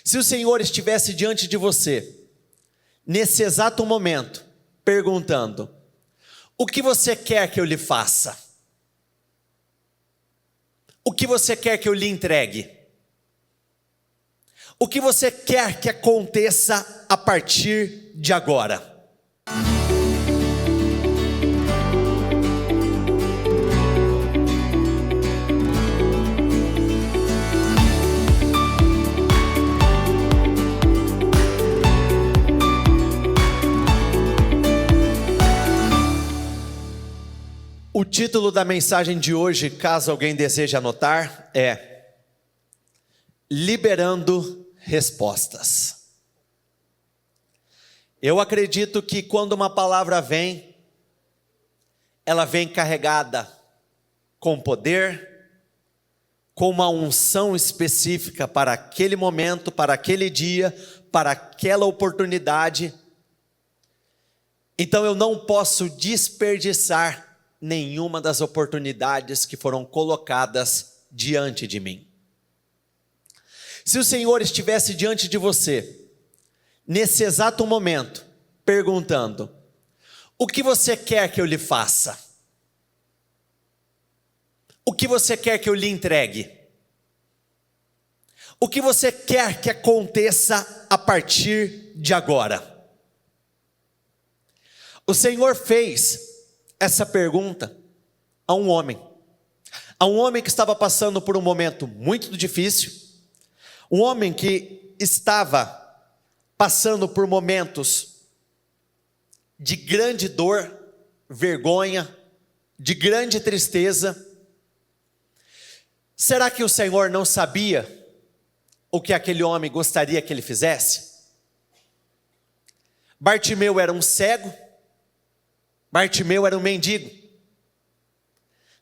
Se o Senhor estivesse diante de você, nesse exato momento, perguntando: o que você quer que eu lhe faça? O que você quer que eu lhe entregue? O que você quer que aconteça a partir de agora? O título da mensagem de hoje, caso alguém deseje anotar, é Liberando Respostas. Eu acredito que quando uma palavra vem, ela vem carregada com poder, com uma unção específica para aquele momento, para aquele dia, para aquela oportunidade. Então eu não posso desperdiçar nenhuma das oportunidades que foram colocadas diante de mim. Se o Senhor estivesse diante de você, nesse exato momento, perguntando: o que você quer que eu lhe faça? O que você quer que eu lhe entregue? O que você quer que aconteça a partir de agora? O Senhor fez essa pergunta a um homem que estava passando por um momento muito difícil, um homem que estava passando por momentos de grande dor, vergonha, de grande tristeza. Será que o Senhor não sabia o que aquele homem gostaria que ele fizesse? Bartimeu era um cego, Bartimeu era um mendigo.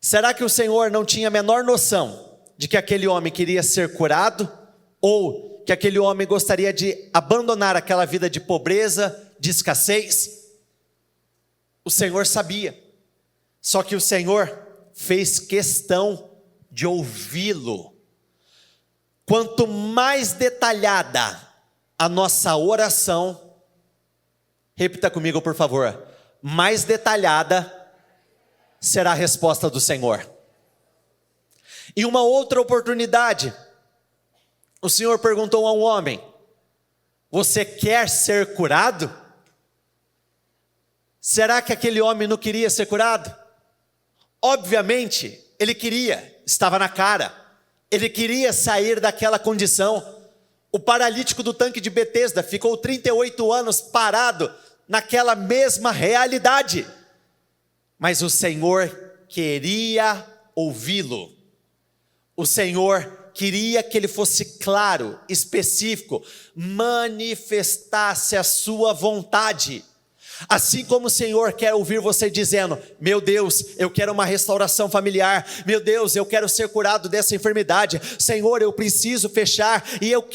Será que o Senhor não tinha a menor noção de que aquele homem queria ser curado? Ou que aquele homem gostaria de abandonar aquela vida de pobreza, de escassez? O Senhor sabia. Só que o Senhor fez questão de ouvi-lo. Quanto mais detalhada a nossa oração, repita comigo por favor, mais detalhada será a resposta do Senhor. Em uma outra oportunidade, o Senhor perguntou a um homem: você quer ser curado? Será que aquele homem não queria ser curado? Obviamente, ele queria, estava na cara. Ele queria sair daquela condição. O paralítico do tanque de Betesda ficou 38 anos parado naquela mesma realidade, mas o Senhor queria ouvi-lo. O Senhor queria que ele fosse claro, específico, manifestasse a sua vontade. Assim como o Senhor quer ouvir você dizendo: meu Deus, eu quero uma restauração familiar, meu Deus, eu quero ser curado dessa enfermidade, Senhor, eu preciso fechar, e eu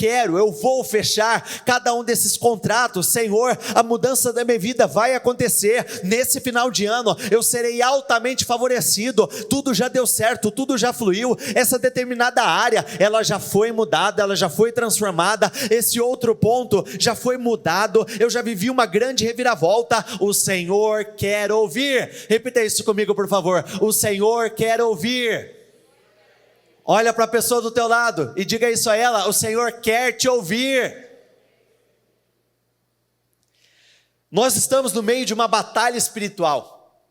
vou fechar cada um desses contratos, Senhor, a mudança da minha vida vai acontecer, nesse final de ano, eu serei altamente favorecido, tudo já deu certo, tudo já fluiu, essa determinada área, ela já foi mudada, ela já foi transformada, esse outro ponto já foi mudado, eu já vivi uma grande reviravolta. O Senhor quer ouvir. Repita isso comigo por favor. O Senhor quer ouvir. Olha para a pessoa do teu lado e diga isso a ela: o Senhor quer te ouvir. Nós estamos no meio de uma batalha espiritual,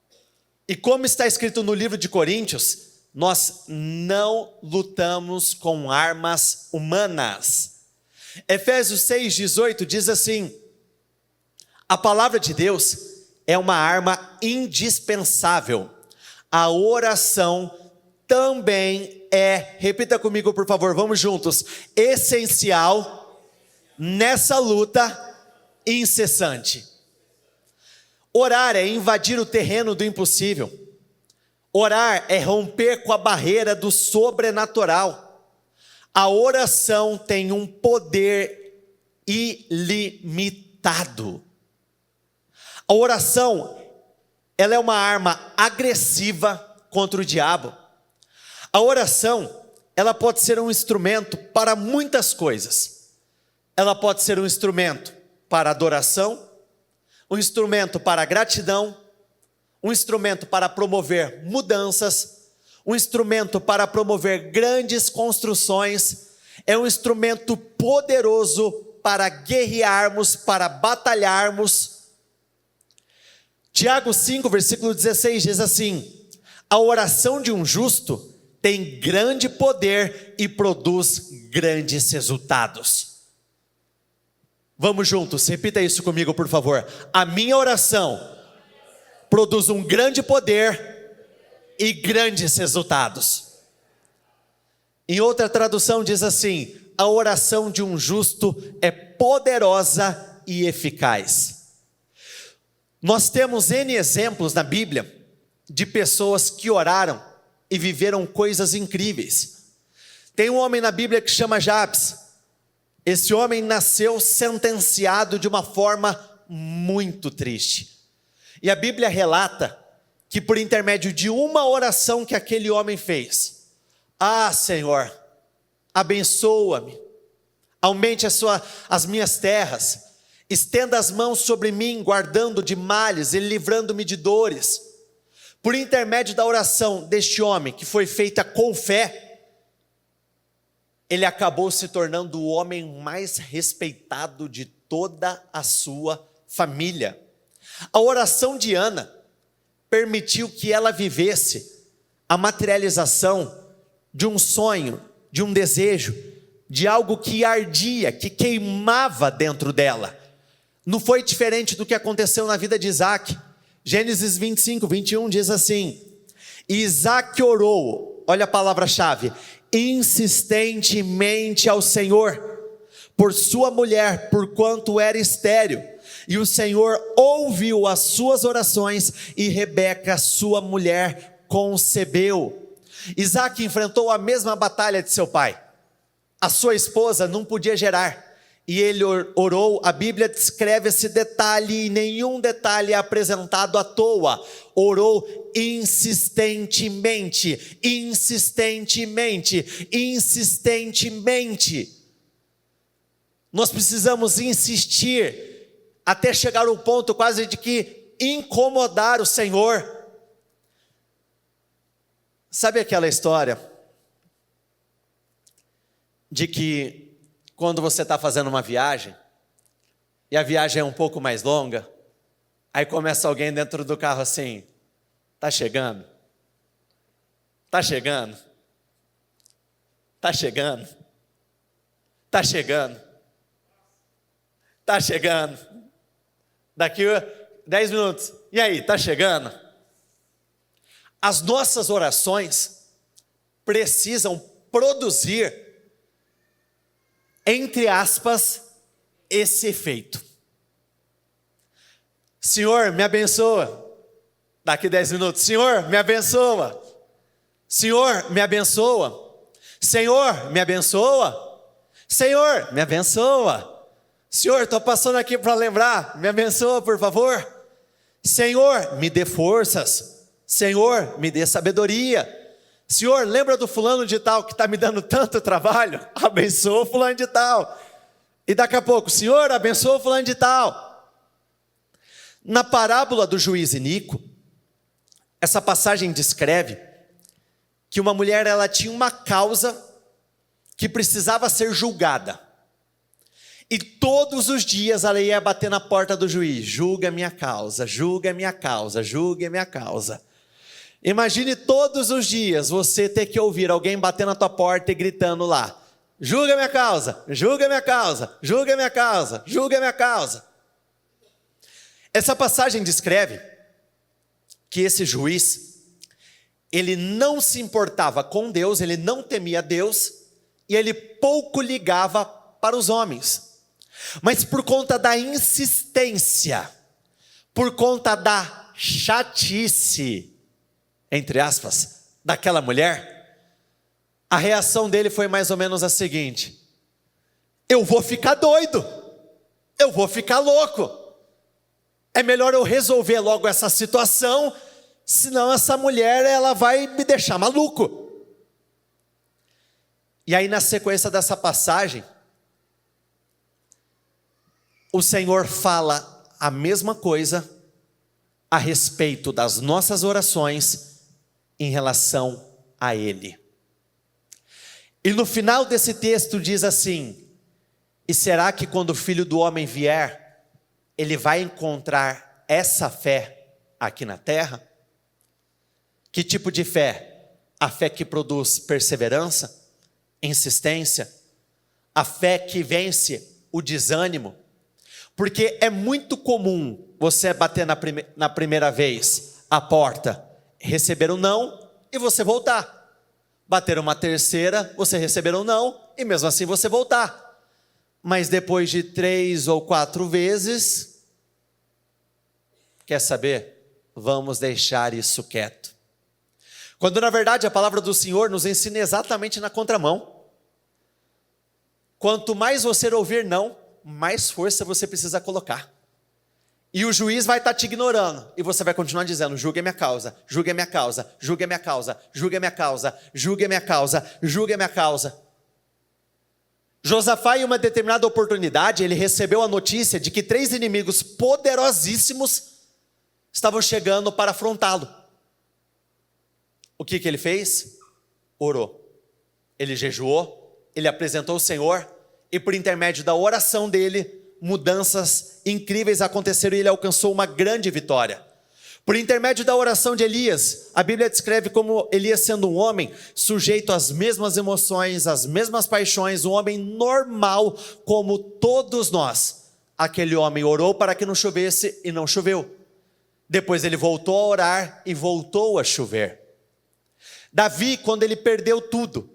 e como está escrito no livro de Coríntios, nós não lutamos com armas humanas. Efésios 6:18 diz assim: a palavra de Deus é uma arma indispensável. A oração também é, repita comigo por favor, vamos juntos, essencial nessa luta incessante. Orar é invadir o terreno do impossível. Orar é romper com a barreira do sobrenatural. A oração tem um poder ilimitado. A oração, ela é uma arma agressiva contra o diabo. A oração, ela pode ser um instrumento para muitas coisas. ela pode ser um instrumento para adoração, um instrumento para gratidão, um instrumento para promover mudanças, um instrumento para promover grandes construções, é um instrumento poderoso para guerrearmos, para batalharmos. Tiago 5, versículo 16 diz assim: a oração de um justo tem grande poder e produz grandes resultados. Vamos juntos, repita isso comigo, por favor. A minha oração produz um grande poder e grandes resultados. Em outra tradução diz assim: a oração de um justo é poderosa e eficaz. Nós temos N exemplos na Bíblia de pessoas que oraram e viveram coisas incríveis. Tem um homem na Bíblia que chama Jabes. Esse homem nasceu sentenciado de uma forma muito triste. E a Bíblia relata que por intermédio de uma oração que aquele homem fez: ah, Senhor, abençoa-me, aumente as minhas terras, estenda as mãos sobre mim, guardando de males e livrando-me de dores. Por intermédio da oração deste homem, que foi feita com fé, ele acabou se tornando o homem mais respeitado de toda a sua família. A oração de Ana permitiu que ela vivesse a materialização de um sonho, de um desejo, de algo que ardia, que queimava dentro dela. Não foi diferente do que aconteceu na vida de Isaac. Gênesis 25, 21 diz assim: Isaac orou, olha a palavra-chave, insistentemente ao Senhor, por sua mulher, porquanto era estéril, e o Senhor ouviu as suas orações, e Rebeca, sua mulher, concebeu. Isaac enfrentou a mesma batalha de seu pai. A sua esposa não podia gerar, e ele orou. A Bíblia descreve esse detalhe, e nenhum detalhe é apresentado à toa. Orou insistentemente, insistentemente, insistentemente. Nós precisamos insistir, até chegar ao ponto quase de que incomodar o Senhor. Sabe aquela história de que quando você está fazendo uma viagem, e a viagem é um pouco mais longa, aí começa alguém dentro do carro assim: está chegando, está chegando, está chegando, está chegando, está chegando, daqui 10 minutos, e aí, está chegando? As nossas orações precisam produzir, entre aspas, esse efeito. Senhor, me abençoa. Daqui 10 minutos, Senhor, me abençoa. Senhor, me abençoa. Senhor, me abençoa. Senhor, me abençoa. Senhor, estou passando aqui para lembrar, me abençoa, por favor. Senhor, me dê forças. Senhor, me dê sabedoria. Senhor, lembra do fulano de tal que está me dando tanto trabalho? Abençoa o fulano de tal. E daqui a pouco, Senhor, abençoa o fulano de tal. Na parábola do juiz iníquo, essa passagem descreve que uma mulher, ela tinha uma causa que precisava ser julgada. E todos os dias ela ia bater na porta do juiz: julga a minha causa, julga a minha causa, julga a minha causa. Imagine todos os dias você ter que ouvir alguém bater na tua porta e gritando lá: julga a minha causa, julga a minha causa, julga a minha causa, julga a minha causa. Essa passagem descreve que esse juiz, ele não se importava com Deus, ele não temia Deus, e ele pouco ligava para os homens. Mas por conta da insistência, por conta da chatice, entre aspas, daquela mulher, a reação dele foi mais ou menos a seguinte: eu vou ficar doido, eu vou ficar louco, é melhor eu resolver logo essa situação, senão essa mulher, ela vai me deixar maluco. E aí, na sequência dessa passagem, o Senhor fala a mesma coisa a respeito das nossas orações em relação a Ele. E no final desse texto diz assim: e será que quando o Filho do Homem vier, Ele vai encontrar essa fé aqui na terra? Que tipo de fé? A fé que produz perseverança, insistência, a fé que vence o desânimo. Porque é muito comum você bater na primeira vez a porta, receber um não e você voltar. Bater uma terceira, você receber um não e mesmo assim você voltar. Mas depois de 3 ou 4 vezes, quer saber? Vamos deixar isso quieto. Quando na verdade a palavra do Senhor nos ensina exatamente na contramão. Quanto mais você ouvir não, mais força você precisa colocar. E o juiz vai estar te ignorando, e você vai continuar dizendo: julgue a minha causa, julgue a minha causa, julgue a minha causa, julgue a minha causa, julgue a minha causa, julgue a minha causa. Josafá, em uma determinada oportunidade, ele recebeu a notícia de que 3 inimigos poderosíssimos estavam chegando para afrontá-lo. O que ele fez? Orou. Ele jejuou, ele apresentou o Senhor, e por intermédio da oração dele, mudanças incríveis aconteceram e ele alcançou uma grande vitória. Por intermédio da oração de Elias, a Bíblia descreve como Elias sendo um homem sujeito às mesmas emoções, às mesmas paixões, um homem normal como todos nós. Aquele homem orou para que não chovesse e não choveu. Depois ele voltou a orar e voltou a chover. Davi, quando ele perdeu tudo,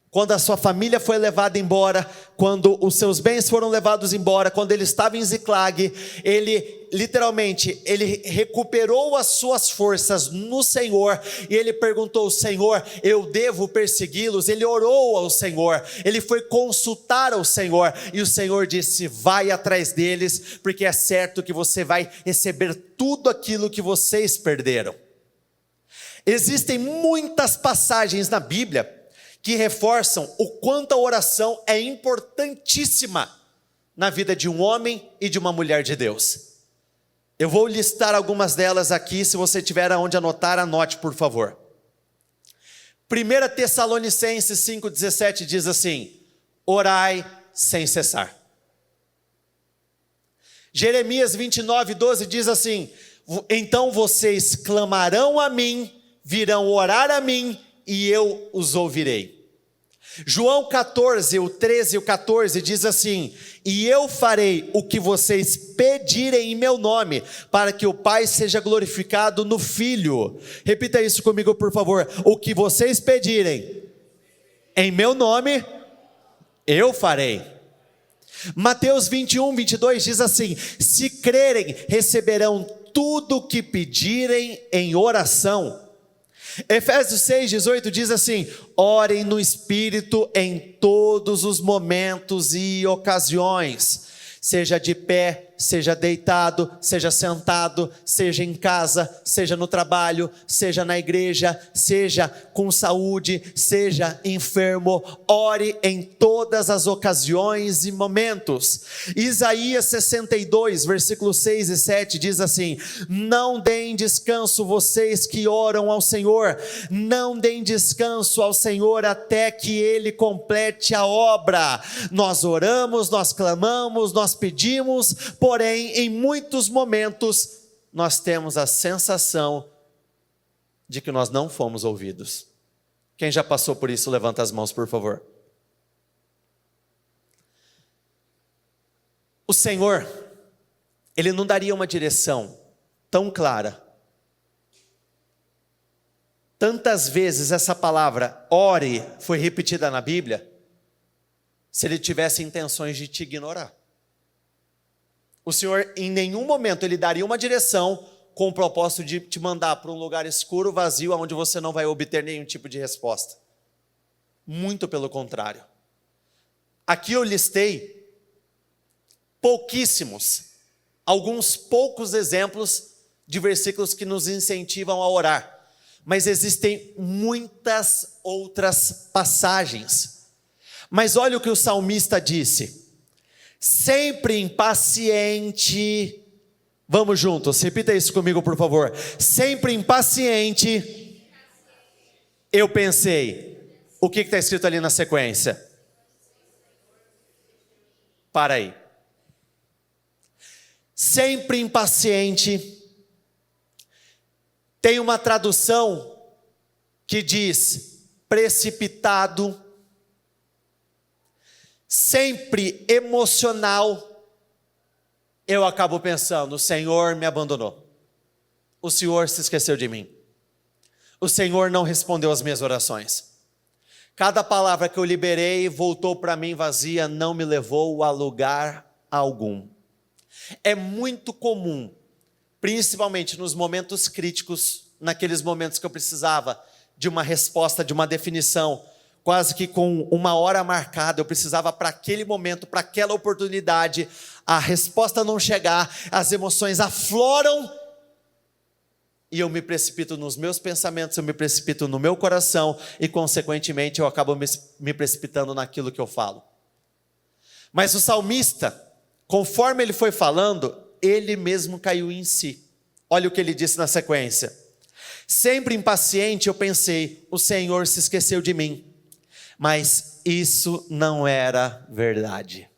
quando a sua família foi levada embora, quando os seus bens foram levados embora, quando ele estava em Ziclag, ele literalmente, ele recuperou as suas forças no Senhor, e ele perguntou: Senhor, eu devo persegui-los? Ele orou ao Senhor, ele foi consultar ao Senhor, e o Senhor disse: vai atrás deles, porque é certo que você vai receber tudo aquilo que vocês perderam. Existem muitas passagens na Bíblia que reforçam o quanto a oração é importantíssima na vida de um homem e de uma mulher de Deus. Eu vou listar algumas delas aqui, se você tiver aonde anotar, anote por favor. 1 Tessalonicenses 5,17 diz assim: orai sem cessar. Jeremias 29,12 diz assim: então vocês clamarão a mim, virão orar a mim, e eu os ouvirei. João 14, o 13 e o 14 diz assim: e eu farei o que vocês pedirem em meu nome, para que o Pai seja glorificado no Filho. Repita isso comigo por favor: o que vocês pedirem em meu nome, eu farei. Mateus 21, 22 diz assim: se crerem, receberão tudo o que pedirem em oração. Efésios 6,18 diz assim: orem no Espírito em todos os momentos e ocasiões, seja de pé, seja deitado, seja sentado, seja em casa, seja no trabalho, seja na igreja, seja com saúde, seja enfermo, ore em todas as ocasiões e momentos. Isaías 62, versículos 6 e 7 diz assim: não deem descanso vocês que oram ao Senhor, não deem descanso ao Senhor até que Ele complete a obra. Nós oramos, nós clamamos, nós pedimos, porém, em muitos momentos, nós temos a sensação de que nós não fomos ouvidos. Quem já passou por isso, levanta as mãos, por favor. O Senhor, Ele não daria uma direção tão clara. Tantas vezes essa palavra, ore, foi repetida na Bíblia, se Ele tivesse intenções de te ignorar. O Senhor, em nenhum momento, Ele daria uma direção com o propósito de te mandar para um lugar escuro, vazio, onde você não vai obter nenhum tipo de resposta. Muito pelo contrário. Aqui eu listei pouquíssimos, alguns poucos exemplos de versículos que nos incentivam a orar. Mas existem muitas outras passagens. Mas olha o que o salmista disse: sempre impaciente. Vamos juntos, repita isso comigo, por favor. Sempre impaciente, eu pensei. O que está escrito ali na sequência? Para aí. Sempre impaciente. Tem uma tradução que diz precipitado. Sempre emocional. Eu acabo pensando, o Senhor me abandonou. O Senhor se esqueceu de mim. O Senhor não respondeu às minhas orações. Cada palavra que eu liberei voltou para mim vazia, não me levou a lugar algum. É muito comum, principalmente nos momentos críticos, naqueles momentos que eu precisava de uma resposta, de uma definição, quase que com uma hora marcada, eu precisava para aquele momento, para aquela oportunidade, a resposta não chegar, as emoções afloram, e eu me precipito nos meus pensamentos, eu me precipito no meu coração, e consequentemente eu acabo me precipitando naquilo que eu falo. Mas o salmista, conforme ele foi falando, ele mesmo caiu em si. Olha o que ele disse na sequência. Sempre impaciente eu pensei, o Senhor se esqueceu de mim. Mas isso não era verdade.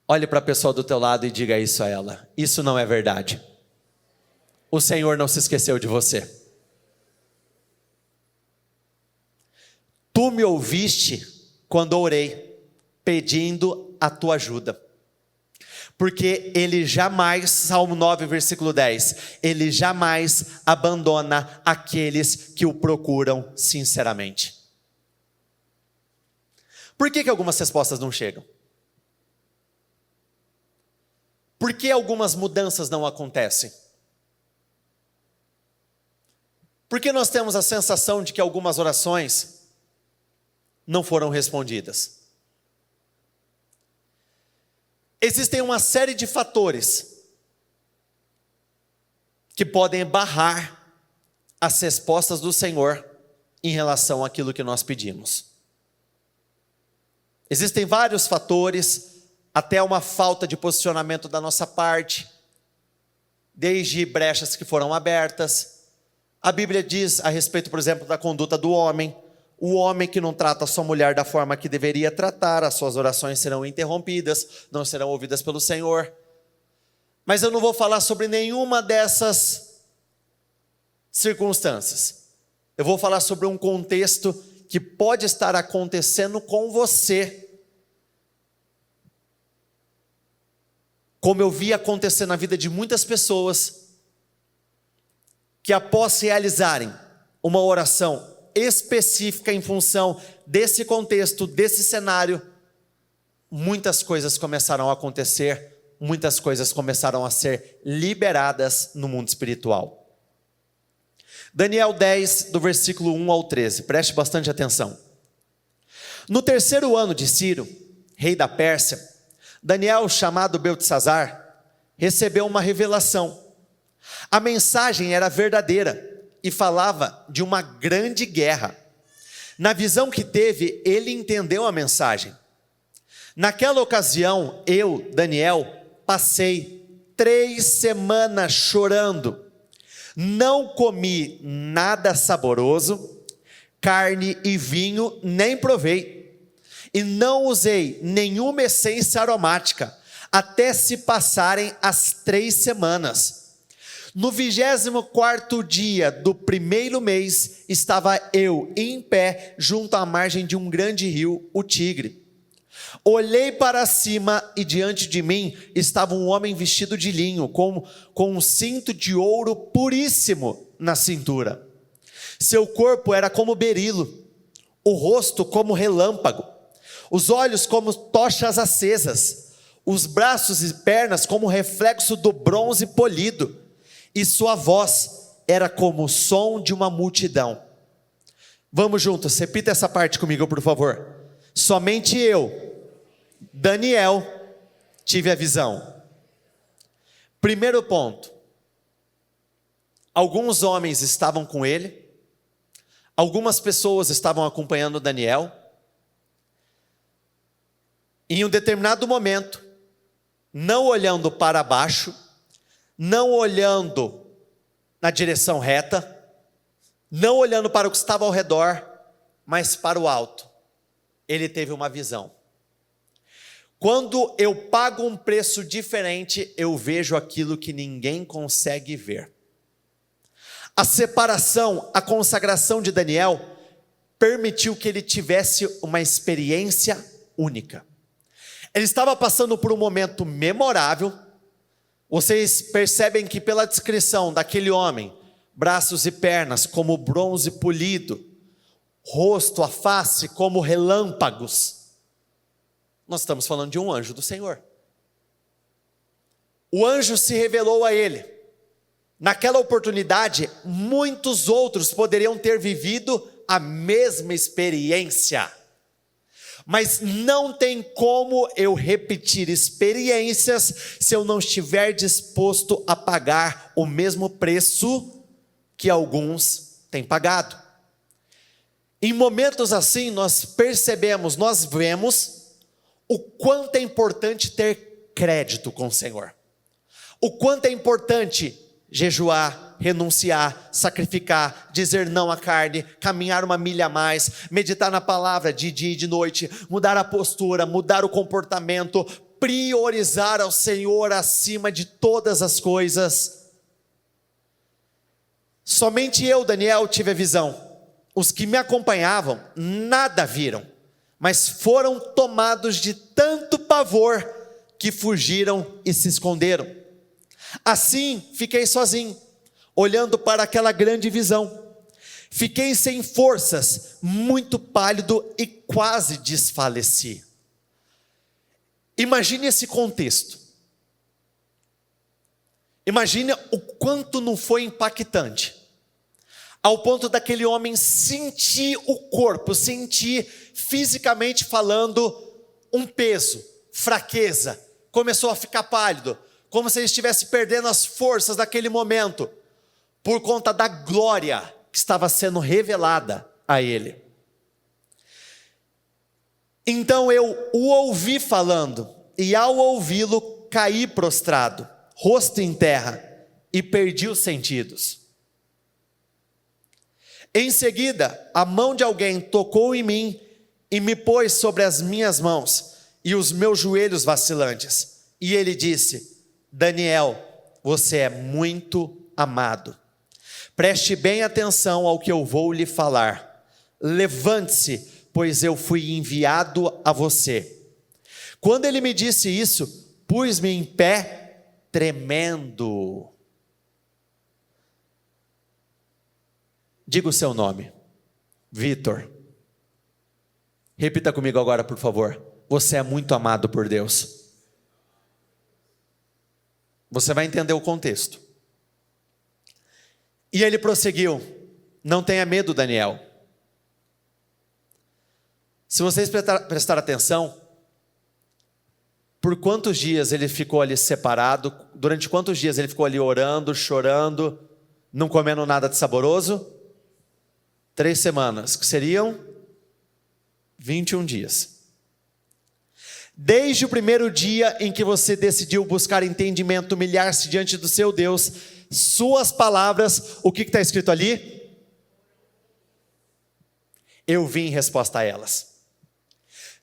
Olhe para a pessoa do teu lado e diga isso a ela. Isso não é verdade. O Senhor não se esqueceu de você. Tu me ouviste quando orei, pedindo a tua ajuda. Porque ele jamais, Salmo 9, versículo 10, ele jamais abandona aqueles que o procuram sinceramente. Por que algumas respostas não chegam? Por que algumas mudanças não acontecem? Por que nós temos a sensação de que algumas orações não foram respondidas? Existem uma série de fatores que podem barrar as respostas do Senhor em relação àquilo que nós pedimos. Existem vários fatores, até uma falta de posicionamento da nossa parte, desde brechas que foram abertas. A Bíblia diz a respeito, por exemplo, da conduta do homem. O homem que não trata a sua mulher da forma que deveria tratar, as suas orações serão interrompidas, não serão ouvidas pelo Senhor. Mas eu não vou falar sobre nenhuma dessas circunstâncias. Eu vou falar sobre um contexto que pode estar acontecendo com você, como eu vi acontecer na vida de muitas pessoas, que após realizarem uma oração específica em função desse contexto, desse cenário, muitas coisas começaram a acontecer, muitas coisas começaram a ser liberadas no mundo espiritual. Daniel 10, do versículo 1 ao 13, preste bastante atenção. No 3º ano de Ciro, rei da Pérsia, Daniel, chamado Beltesazar, recebeu uma revelação. A mensagem era verdadeira e falava de uma grande guerra. Na visão que teve, ele entendeu a mensagem. Naquela ocasião, eu, Daniel, passei 3 semanas chorando. Não comi nada saboroso, carne e vinho nem provei. E não usei nenhuma essência aromática, até se passarem as 3 semanas. No 24º dia do 1º mês, estava eu em pé junto à margem de um grande rio, o Tigre. Olhei para cima e diante de mim estava um homem vestido de linho, com um cinto de ouro puríssimo na cintura. Seu corpo era como berilo, o rosto como relâmpago, os olhos como tochas acesas, os braços e pernas como reflexo do bronze polido, e sua voz era como o som de uma multidão. Vamos juntos, repita essa parte comigo, por favor. Somente eu, Daniel, tive a visão. Primeiro ponto. Alguns homens estavam com ele, algumas pessoas estavam acompanhando Daniel, Em um determinado momento, não olhando para baixo, não olhando na direção reta, não olhando para o que estava ao redor, mas para o alto, ele teve uma visão. Quando eu pago um preço diferente, eu vejo aquilo que ninguém consegue ver. A separação, a consagração de Daniel permitiu que ele tivesse uma experiência única. Ele estava passando por um momento memorável. Vocês percebem que pela descrição daquele homem, braços e pernas como bronze polido, rosto, a face como relâmpagos, nós estamos falando de um anjo do Senhor. O anjo se revelou a ele. Naquela oportunidade, muitos outros poderiam ter vivido a mesma experiência. Mas não tem como eu repetir experiências se eu não estiver disposto a pagar o mesmo preço que alguns têm pagado. Em momentos assim, nós percebemos, nós vemos o quanto é importante ter crédito com o Senhor. O quanto é importante jejuar, renunciar, sacrificar, dizer não à carne, caminhar uma milha a mais, meditar na palavra de dia e de noite, mudar a postura, mudar o comportamento, priorizar ao Senhor acima de todas as coisas. Somente eu, Daniel, tive a visão. Os que me acompanhavam nada viram, mas foram tomados de tanto pavor que fugiram e se esconderam. Assim, fiquei sozinho, olhando para aquela grande visão. Fiquei sem forças, muito pálido e quase desfaleci. Imagine esse contexto. Imagine o quanto não foi impactante, ao ponto daquele homem sentir o corpo, sentir fisicamente falando um peso, fraqueza, começou a ficar pálido, como se ele estivesse perdendo as forças daquele momento, por conta da glória que estava sendo revelada a ele. Então eu o ouvi falando, e ao ouvi-lo caí prostrado, rosto em terra, e perdi os sentidos. Em seguida, a mão de alguém tocou em mim, e me pôs sobre as minhas mãos, e os meus joelhos vacilantes, e ele disse: Daniel, você é muito amado. Preste bem atenção ao que eu vou lhe falar. Levante-se, pois eu fui enviado a você. Quando ele me disse isso, pus-me em pé, tremendo. Diga o seu nome. Vitor. Repita comigo agora, por favor. Você é muito amado por Deus. Você vai entender o contexto. E ele prosseguiu: não tenha medo, Daniel. Se vocês prestar atenção, por quantos dias ele ficou ali separado? Durante quantos dias ele ficou ali orando, chorando, não comendo nada de saboroso? 3 semanas, que seriam 21 dias. Desde o primeiro dia em que você decidiu buscar entendimento, humilhar-se diante do seu Deus, suas palavras, o que está escrito ali? Eu vim em resposta a elas.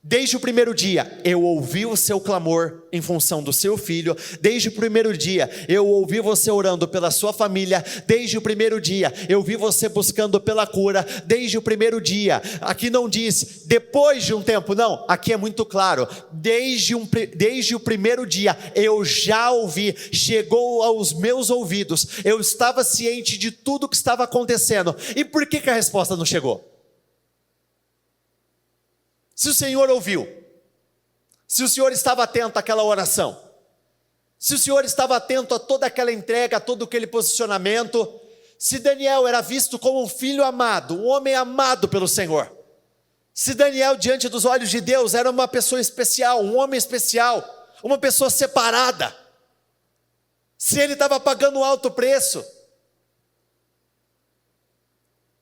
Desde o primeiro dia, eu ouvi o seu clamor em função do seu filho. Desde o primeiro dia, eu ouvi você orando pela sua família. Desde o primeiro dia, eu vi você buscando pela cura. Desde o primeiro dia, aqui não diz depois de um tempo, não, aqui é muito claro. Desde o primeiro dia, eu já ouvi, chegou aos meus ouvidos. Eu estava ciente de tudo o que estava acontecendo. E por que a resposta não chegou? Se o Senhor ouviu, se o Senhor estava atento àquela oração, se o Senhor estava atento a toda aquela entrega, a todo aquele posicionamento, se Daniel era visto como um filho amado, um homem amado pelo Senhor, se Daniel diante dos olhos de Deus era uma pessoa especial, um homem especial, uma pessoa separada, se ele estava pagando um alto preço.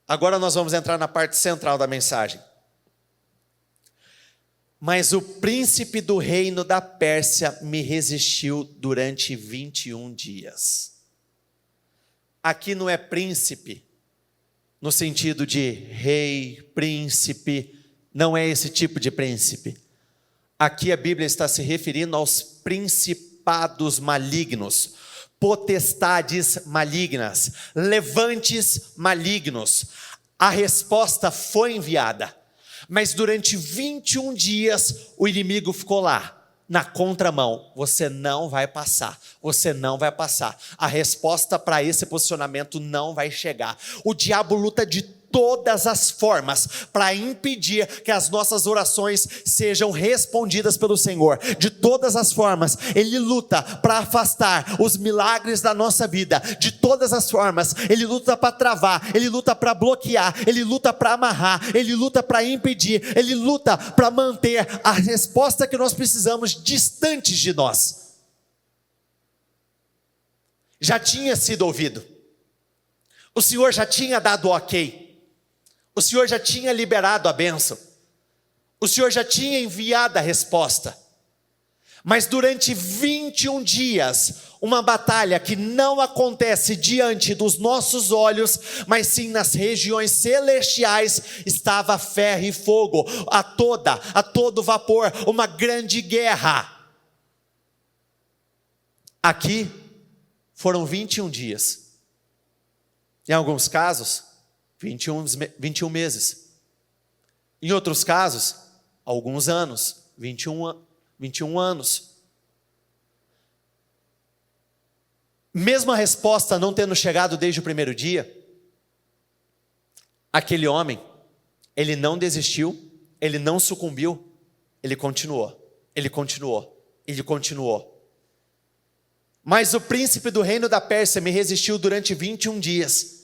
Agora nós vamos entrar na parte central da mensagem. Mas o príncipe do reino da Pérsia me resistiu durante 21 dias. Aqui não é príncipe, no sentido de rei, príncipe, não é esse tipo de príncipe. Aqui a Bíblia está se referindo aos principados malignos, potestades malignas, levantes malignos. A resposta foi enviada, mas durante 21 dias o inimigo ficou lá, na contramão. Você não vai passar, você não vai passar. A resposta para esse posicionamento não vai chegar. O diabo luta de todas as formas para impedir que as nossas orações sejam respondidas pelo Senhor. De todas as formas, ele luta para afastar os milagres da nossa vida. De todas as formas, ele luta para travar, ele luta para bloquear, ele luta para amarrar, ele luta para impedir, ele luta para manter a resposta que nós precisamos distantes de nós. Já tinha sido ouvido, o Senhor já tinha dado ok, o Senhor já tinha liberado a bênção, o Senhor já tinha enviado a resposta, mas durante 21 dias, uma batalha que não acontece diante dos nossos olhos, mas sim nas regiões celestiais, estava ferro e fogo, a todo vapor, uma grande guerra. Aqui foram 21 dias, em alguns casos, 21 meses, em outros casos, alguns anos, 21 anos. Mesmo a resposta não tendo chegado desde o primeiro dia, aquele homem, ele não desistiu, ele não sucumbiu, ele continuou. Mas o príncipe do reino da Pérsia me resistiu durante 21 dias.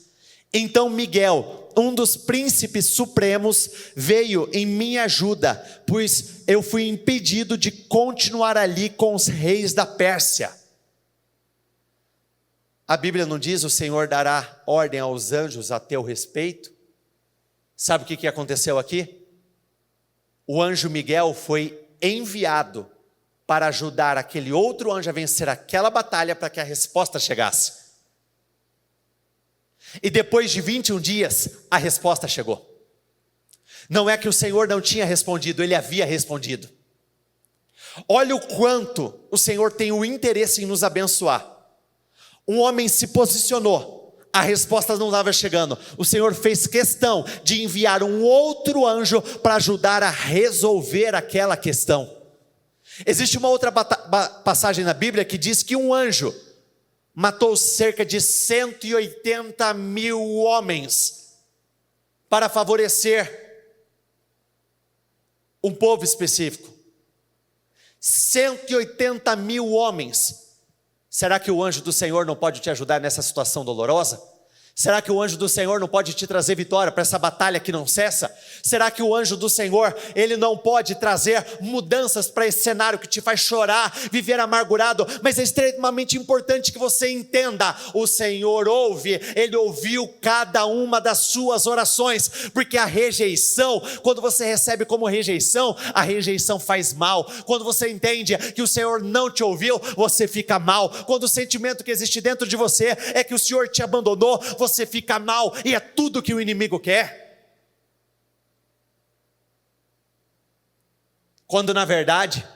Então Miguel, um dos príncipes supremos, veio em minha ajuda, pois eu fui impedido de continuar ali com os reis da Pérsia. A Bíblia não diz: o Senhor dará ordem aos anjos a teu respeito? Sabe o que aconteceu aqui? O anjo Miguel foi enviado para ajudar aquele outro anjo a vencer aquela batalha, para que a resposta chegasse. E depois de 21 dias, a resposta chegou. Não é que o Senhor não tinha respondido, Ele havia respondido. Olha o quanto o Senhor tem o interesse em nos abençoar. Um homem se posicionou, a resposta não estava chegando. O Senhor fez questão de enviar um outro anjo para ajudar a resolver aquela questão. Existe uma outra passagem na Bíblia que diz que um anjo matou cerca de 180 mil homens para favorecer um povo específico. 180 mil homens. Será que o anjo do Senhor não pode te ajudar nessa situação dolorosa? Será que o anjo do Senhor não pode te trazer vitória para essa batalha que não cessa? Será que o anjo do Senhor, ele não pode trazer mudanças para esse cenário que te faz chorar, viver amargurado? Mas é extremamente importante que você entenda: o Senhor ouve, Ele ouviu cada uma das suas orações, porque a rejeição, quando você recebe como rejeição, a rejeição faz mal. Quando você entende que o Senhor não te ouviu, você fica mal. Quando o sentimento que existe dentro de você é que o Senhor te abandonou, você fica mal, e é tudo que o inimigo quer. Quando na verdade,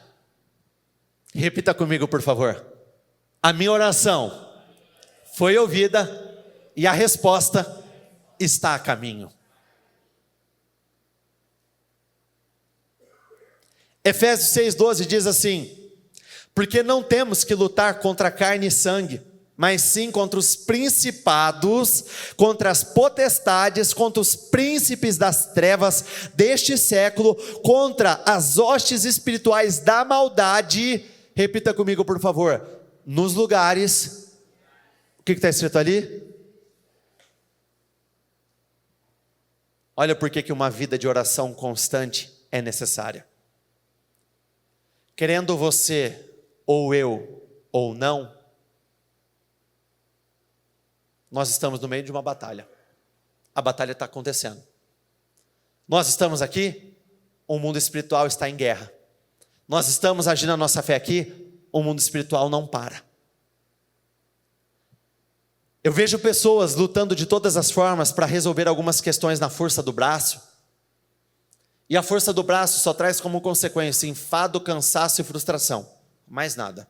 repita comigo por favor, a minha oração foi ouvida e a resposta está a caminho. Efésios 6,12 diz assim: porque não temos que lutar contra carne e sangue, mas sim contra os principados, contra as potestades, contra os príncipes das trevas deste século, contra as hostes espirituais da maldade. Repita comigo por favor, nos lugares, o que está escrito ali? Olha por que uma vida de oração constante é necessária. Querendo você, ou eu, ou não, nós estamos no meio de uma batalha. A batalha está acontecendo. Nós estamos aqui, o mundo espiritual está em guerra. Nós estamos agindo a nossa fé aqui, o mundo espiritual não para. Eu vejo pessoas lutando de todas as formas para resolver algumas questões na força do braço. E a força do braço só traz como consequência enfado, cansaço e frustração. Mais nada.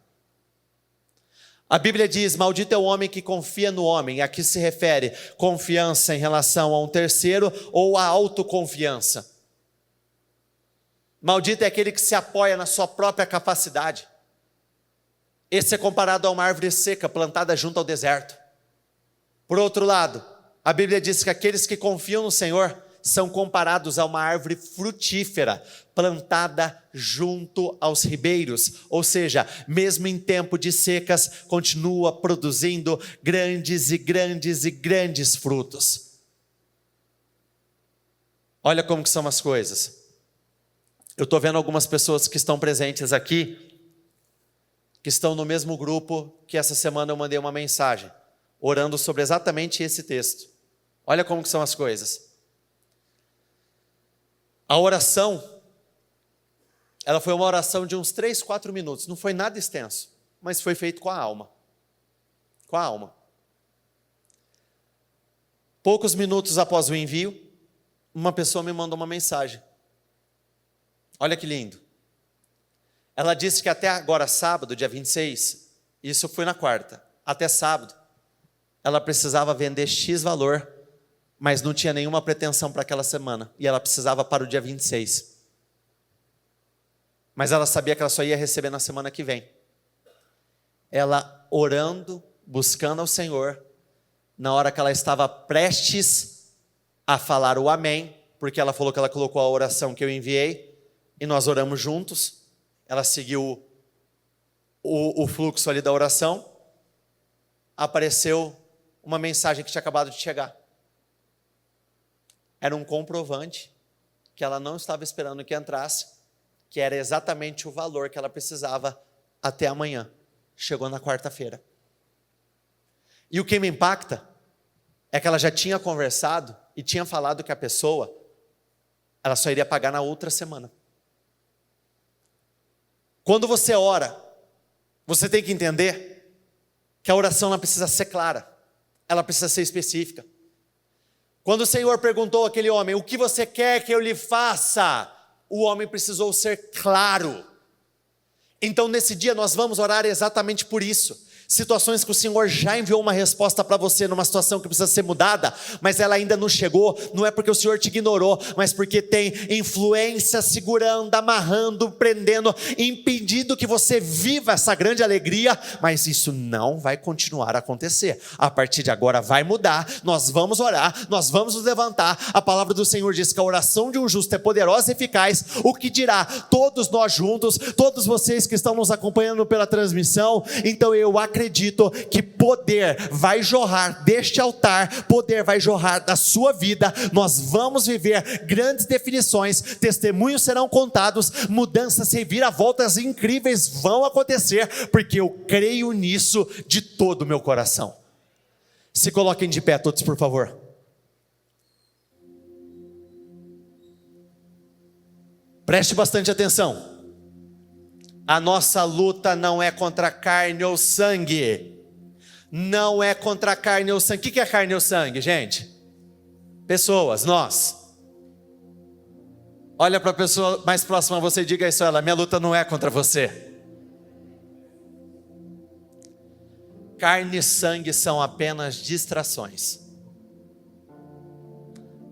A Bíblia diz, maldito é o homem que confia no homem. A que se refere confiança em relação a um terceiro ou a autoconfiança. Maldito é aquele que se apoia na sua própria capacidade. Esse é comparado a uma árvore seca plantada junto ao deserto. Por outro lado, a Bíblia diz que aqueles que confiam no Senhor são comparados a uma árvore frutífera, plantada junto aos ribeiros, ou seja, mesmo em tempo de secas, continua produzindo grandes e grandes e grandes frutos. Olha como que são as coisas. Eu estou vendo algumas pessoas que estão presentes aqui, que estão no mesmo grupo que essa semana eu mandei uma mensagem, orando sobre exatamente esse texto. Olha como que são as coisas. A oração, ela foi uma oração de uns 3, 4 minutos, não foi nada extenso, mas foi feito com a alma. Com a alma. Poucos minutos após o envio, uma pessoa me mandou uma mensagem. Olha que lindo. Ela disse que até agora, sábado, dia 26, isso foi na quarta, até sábado, ela precisava vender X valor, mas não tinha nenhuma pretensão para aquela semana, e ela precisava para o dia 26. Mas ela sabia que ela só ia receber na semana que vem. Ela orando, buscando ao Senhor, na hora que ela estava prestes a falar o amém, porque ela falou que ela colocou a oração que eu enviei, e nós oramos juntos, ela seguiu o fluxo ali da oração, apareceu uma mensagem que tinha acabado de chegar. Era um comprovante que ela não estava esperando que entrasse, que era exatamente o valor que ela precisava até amanhã. Chegou na quarta-feira. E o que me impacta é que ela já tinha conversado e tinha falado que a pessoa, ela só iria pagar na outra semana. Quando você ora, você tem que entender que a oração ela precisa ser clara, ela precisa ser específica. Quando o Senhor perguntou àquele homem, o que você quer que eu lhe faça? O homem precisou ser claro. Então nesse dia nós vamos orar exatamente por isso. Situações que o Senhor já enviou uma resposta para você numa situação que precisa ser mudada, mas ela ainda não chegou, não é porque o Senhor te ignorou, mas porque tem influência segurando, amarrando, prendendo, impedindo que você viva essa grande alegria, mas isso não vai continuar a acontecer. A partir de agora vai mudar, nós vamos orar, nós vamos nos levantar. A palavra do Senhor diz que a oração de um justo é poderosa e eficaz, o que dirá todos nós juntos, todos vocês que estão nos acompanhando pela transmissão. Então eu acredito que poder vai jorrar deste altar, poder vai jorrar da sua vida, nós vamos viver grandes definições, testemunhos serão contados, mudanças, reviravoltas incríveis vão acontecer, porque eu creio nisso de todo o meu coração. Se coloquem de pé todos, por favor. Preste bastante atenção. A nossa luta não é contra carne ou sangue. Não é contra carne ou sangue. O que é carne ou sangue, gente? Pessoas, nós. Olha para a pessoa mais próxima a você e diga isso a ela: minha luta não é contra você. Carne e sangue são apenas distrações.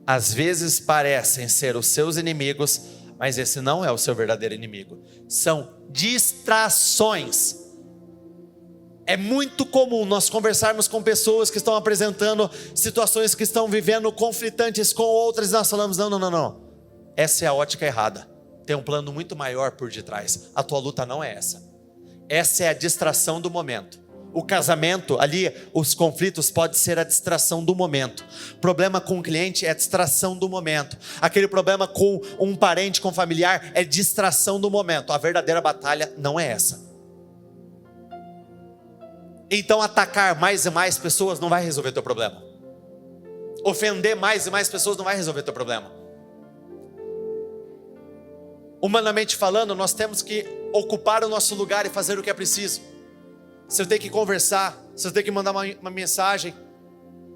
Às vezes parecem ser os seus inimigos, mas esse não é o seu verdadeiro inimigo. São distrações. É muito comum nós conversarmos com pessoas que estão apresentando situações que estão vivendo conflitantes com outras, e nós falamos, não. Essa é a ótica errada. Tem um plano muito maior por detrás. A tua luta não é essa. Essa é a distração do momento. O casamento, ali, os conflitos podem ser a distração do momento. Problema com o cliente é a distração do momento. Aquele problema com um parente, com um familiar, é distração do momento. A verdadeira batalha não é essa. Então atacar mais e mais pessoas não vai resolver teu problema. Ofender mais e mais pessoas não vai resolver teu problema. Humanamente falando, nós temos que ocupar o nosso lugar e fazer o que é preciso. Se eu tenho que conversar, se eu tenho que mandar uma mensagem,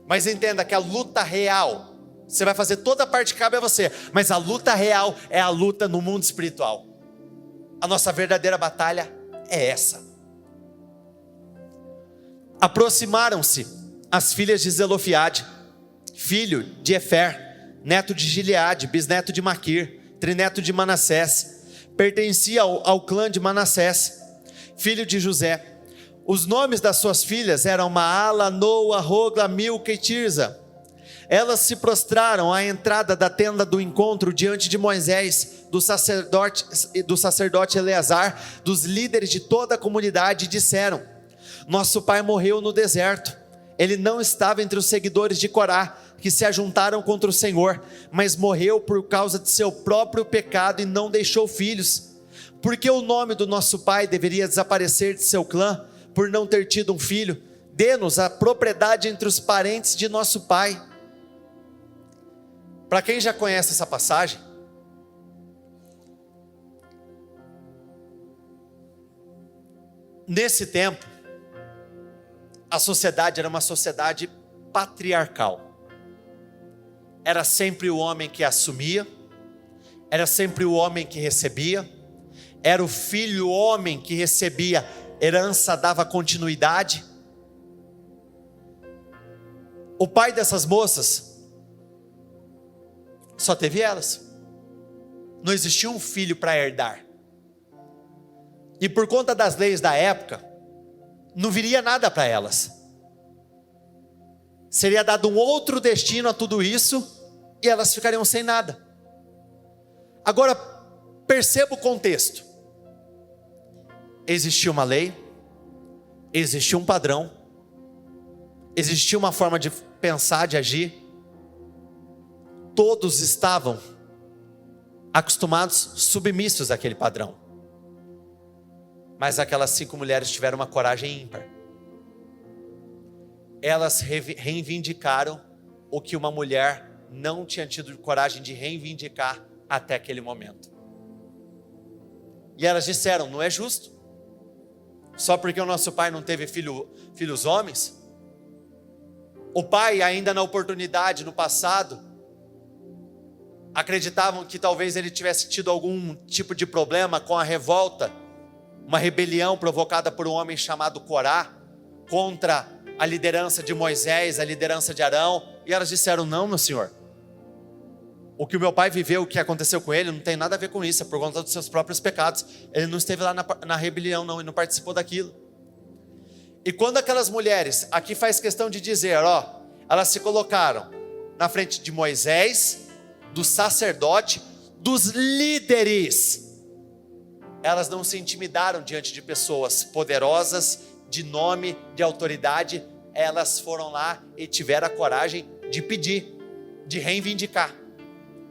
mas entenda que a luta real, você vai fazer toda a parte que cabe a você, mas a luta real é a luta no mundo espiritual. A nossa verdadeira batalha é essa. Aproximaram-se as filhas de Zelofiade, filho de Efer, neto de Gileade, bisneto de Maquir, trineto de Manassés, pertencia ao clã de Manassés, filho de José. Os nomes das suas filhas eram Maala, Noa, Rogla, Milca e Tirza. Elas se prostraram à entrada da tenda do encontro diante de Moisés, do sacerdote Eleazar, dos líderes de toda a comunidade, e disseram: nosso pai morreu no deserto. Ele não estava entre os seguidores de Corá, que se ajuntaram contra o Senhor, mas morreu por causa de seu próprio pecado e não deixou filhos. Porque o nome do nosso pai deveria desaparecer de seu clã, por não ter tido um filho? Dê-nos a propriedade entre os parentes de nosso pai. Para quem já conhece essa passagem, nesse tempo, a sociedade era uma sociedade patriarcal. Era sempre o homem que assumia, era sempre o homem que recebia, era o filho homem que recebia herança, dava continuidade. O pai dessas moças só teve elas. Não existia um filho para herdar. E por conta das leis da época, não viria nada para elas. Seria dado um outro destino a tudo isso e elas ficariam sem nada. Agora, perceba o contexto. Existia uma lei, existia um padrão, existia uma forma de pensar, de agir. Todos estavam acostumados, submissos àquele padrão. Mas aquelas 5 mulheres tiveram uma coragem ímpar. Elas reivindicaram o que uma mulher não tinha tido coragem de reivindicar até aquele momento. E elas disseram: não é justo. Só porque o nosso pai não teve filhos homens. O pai, ainda na oportunidade, no passado, acreditavam que talvez ele tivesse tido algum tipo de problema com a revolta, uma rebelião provocada por um homem chamado Corá, contra a liderança de Moisés, a liderança de Arão. E elas disseram: não, meu senhor, o que o meu pai viveu, o que aconteceu com ele, não tem nada a ver com isso, é por conta dos seus próprios pecados. Ele não esteve lá na rebelião, não, e não participou daquilo. E quando aquelas mulheres, aqui faz questão de dizer, elas se colocaram na frente de Moisés, do sacerdote, dos líderes. Elas não se intimidaram diante de pessoas poderosas, de nome, de autoridade. Elas foram lá e tiveram a coragem de pedir, de reivindicar.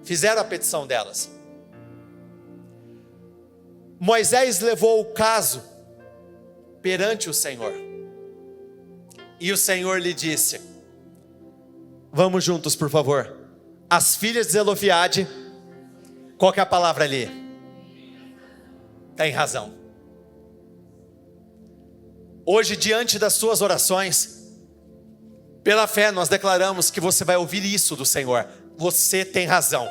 Fizeram a petição delas. Moisés levou o caso perante o Senhor. E o Senhor lhe disse: vamos juntos, por favor. As filhas de Zelofiade, qual que é a palavra ali? Tem razão. Hoje, diante das suas orações, pela fé nós declaramos que você vai ouvir isso do Senhor. Você tem razão.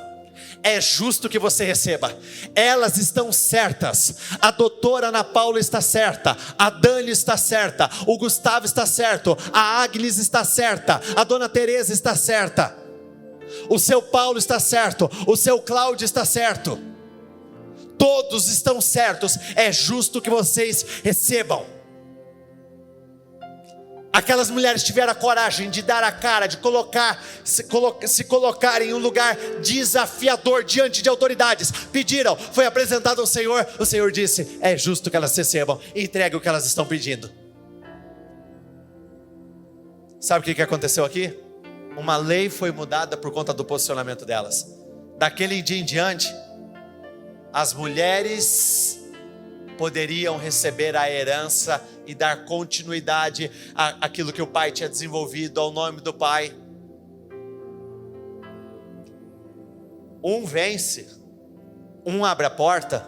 É justo que você receba. Elas estão certas. A doutora Ana Paula está certa. A Dani está certa. O Gustavo está certo. A Agnes está certa. A dona Teresa está certa. O seu Paulo está certo. O seu Cláudio está certo. Todos estão certos. É justo que vocês recebam. Aquelas mulheres tiveram a coragem de dar a cara, de se colocar em um lugar desafiador diante de autoridades. Pediram, foi apresentado ao Senhor. O Senhor disse: é justo que elas recebam. Entregue o que elas estão pedindo. Sabe o que aconteceu aqui? Uma lei foi mudada por conta do posicionamento delas. Daquele dia em diante, as mulheres poderiam receber a herança e dar continuidade àquilo que o pai tinha desenvolvido, ao nome do pai. Um vence um abre a porta,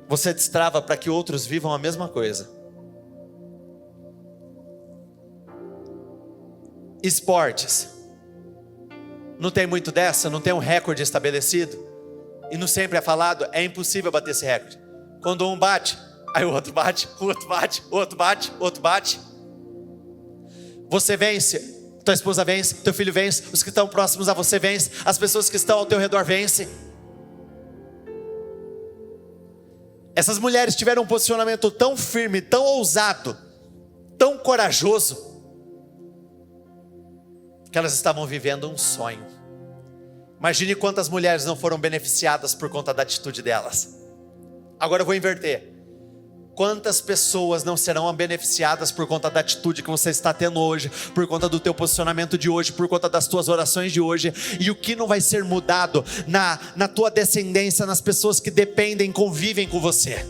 você destrava para que outros vivam a mesma coisa. Esportes. Não tem muito dessa, não tem um recorde estabelecido. E não sempre é falado, é impossível bater esse recorde. Quando um bate, aí o outro bate, o outro bate, o outro bate, o outro bate. Você vence, tua esposa vence, teu filho vence, os que estão próximos a você vence, as pessoas que estão ao teu redor vencem. Essas mulheres tiveram um posicionamento tão firme, tão ousado, tão corajoso, que elas estavam vivendo um sonho. Imagine quantas mulheres não foram beneficiadas por conta da atitude delas. Agora eu vou inverter. Quantas pessoas não serão beneficiadas por conta da atitude que você está tendo hoje, por conta do teu posicionamento de hoje, por conta das tuas orações de hoje, e o que não vai ser mudado na tua descendência, nas pessoas que dependem, convivem com você?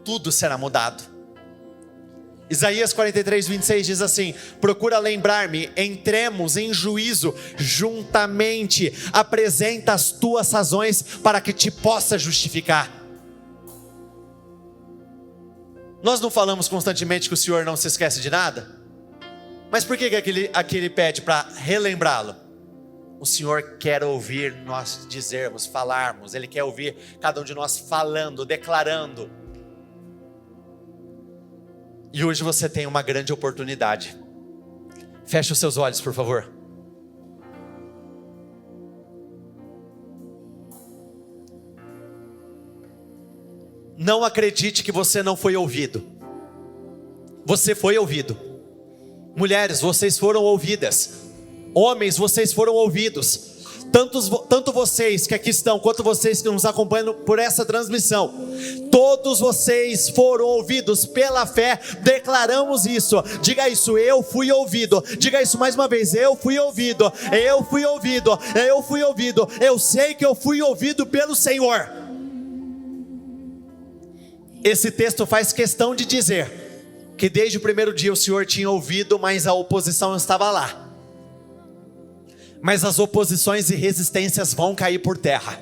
Tudo será mudado. Isaías 43:26 diz assim: procura lembrar-me, entremos em juízo juntamente, apresenta as tuas razões para que te possa justificar. Nós não falamos constantemente que o Senhor não se esquece de nada? Mas por que aqui ele pede para relembrá-lo? O Senhor quer ouvir nós dizermos, falarmos, Ele quer ouvir cada um de nós falando, declarando. E hoje você tem uma grande oportunidade. Feche os seus olhos, por favor. Não acredite que você não foi ouvido. Você foi ouvido. Mulheres, vocês foram ouvidas. Homens, vocês foram ouvidos. Tanto vocês que aqui estão, quanto vocês que nos acompanham por essa transmissão, todos vocês foram ouvidos pela fé. Declaramos isso. Diga isso: eu fui ouvido. Diga isso mais uma vez: eu fui ouvido. Eu fui ouvido. Eu fui ouvido. Eu sei que eu fui ouvido pelo Senhor. Esse texto faz questão de dizer que desde o primeiro dia o Senhor tinha ouvido, mas a oposição estava lá. Mas as oposições e resistências vão cair por terra.